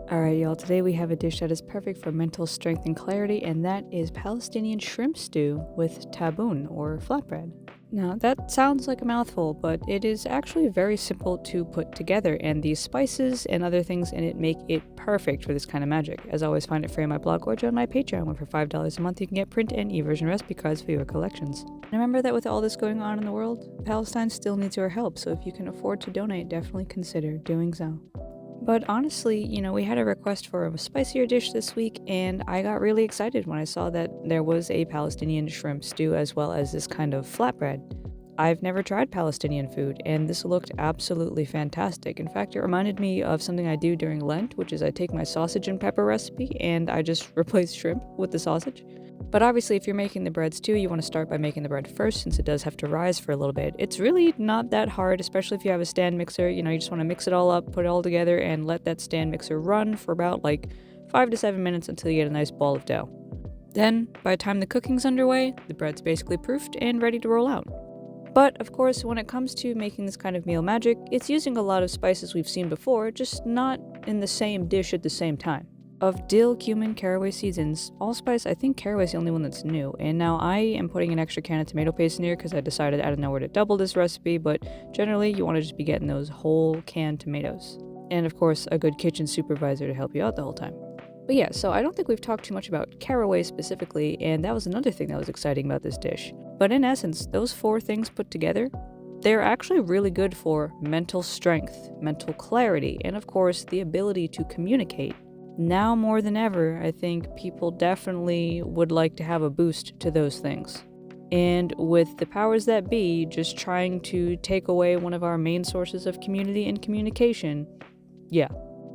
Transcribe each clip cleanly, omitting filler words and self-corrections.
Alright, y'all, today we have a dish that is perfect for mental strength and clarity, and that is Palestinian shrimp stew with taboon, or flatbread. Now, that sounds like a mouthful, but it is actually very simple to put together, and the spices and other things in it make it perfect for this kind of magic. As always, find it free on my blog or join my Patreon, where for $5 a month you can get print and e-version recipe cards for your collections. And remember that with all this going on in the world, Palestine still needs your help, so if you can afford to donate, definitely consider doing so. But honestly, we had a request for a spicier dish this week, and I got really excited when I saw that there was a Palestinian shrimp stew as well as this kind of flatbread. I've never tried Palestinian food, and this looked absolutely fantastic. In fact, it reminded me of something I do during Lent, which is I take my sausage and pepper recipe and I just replace shrimp with the sausage. But obviously, if you're making the breads too, you want to start by making the bread first, since it does have to rise for a little bit. It's really not that hard, especially if you have a stand mixer. You just want to mix it all up, put it all together, and let that stand mixer run for about 5 to 7 minutes until you get a nice ball of dough. Then, by the time the cooking's underway, the bread's basically proofed and ready to roll out. But, of course, when it comes to making this kind of meal magic, it's using a lot of spices we've seen before, just not in the same dish at the same time. Of dill, cumin, caraway seasons, allspice, I think caraway's the only one that's new, and now I am putting an extra can of tomato paste in here because I decided out of nowhere to double this recipe, but generally you want to just be getting those whole canned tomatoes. And of course, a good kitchen supervisor to help you out the whole time. But yeah, so I don't think we've talked too much about caraway specifically, and that was another thing that was exciting about this dish. But in essence, those 4 things put together, they're actually really good for mental strength, mental clarity, and of course, the ability to communicate. Now more than ever, I think people definitely would like to have a boost to those things. And with the powers that be just trying to take away one of our main sources of community and communication, yeah.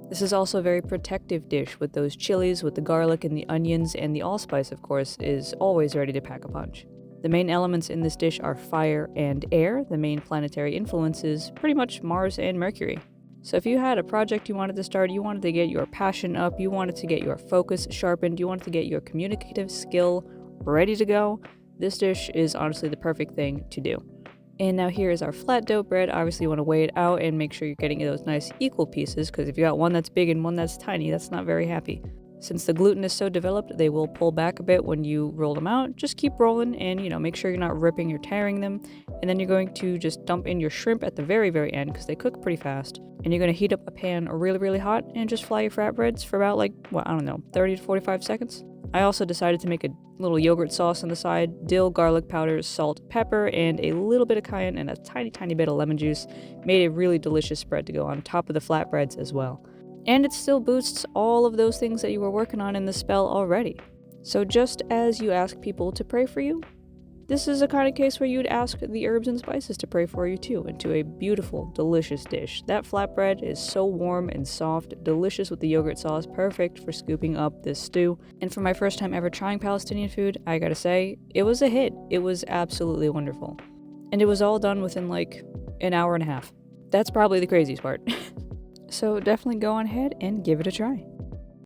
This is also a very protective dish with those chilies, with the garlic and the onions, and the allspice, of course, is always ready to pack a punch. The main elements in this dish are fire and air. The main planetary influences pretty much Mars and Mercury. So if you had a project you wanted to start, you wanted to get your passion up, you wanted to get your focus sharpened, you wanted to get your communicative skill ready to go, this dish is honestly the perfect thing to do. And now here is our flat dough bread. Obviously you want to weigh it out and make sure you're getting those nice equal pieces, because if you got one that's big and one that's tiny, that's not very happy. Since the gluten is so developed, they will pull back a bit when you roll them out. Just keep rolling and, make sure you're not ripping or tearing them. And then you're going to just dump in your shrimp at the very, very end because they cook pretty fast. And you're going to heat up a pan really, really hot and just fry your flatbreads for about 30 to 45 seconds. I also decided to make a little yogurt sauce on the side, dill, garlic powder, salt, pepper, and a little bit of cayenne and a tiny, tiny bit of lemon juice. Made a really delicious spread to go on top of the flatbreads as well. And it still boosts all of those things that you were working on in the spell already. So just as you ask people to pray for you, this is a kind of case where you'd ask the herbs and spices to pray for you too, into a beautiful, delicious dish. That flatbread is so warm and soft, delicious with the yogurt sauce, perfect for scooping up this stew. And for my first time ever trying Palestinian food, I gotta say, it was a hit. It was absolutely wonderful. And it was all done within an hour and a half. That's probably the craziest part. So definitely go on ahead and give it a try.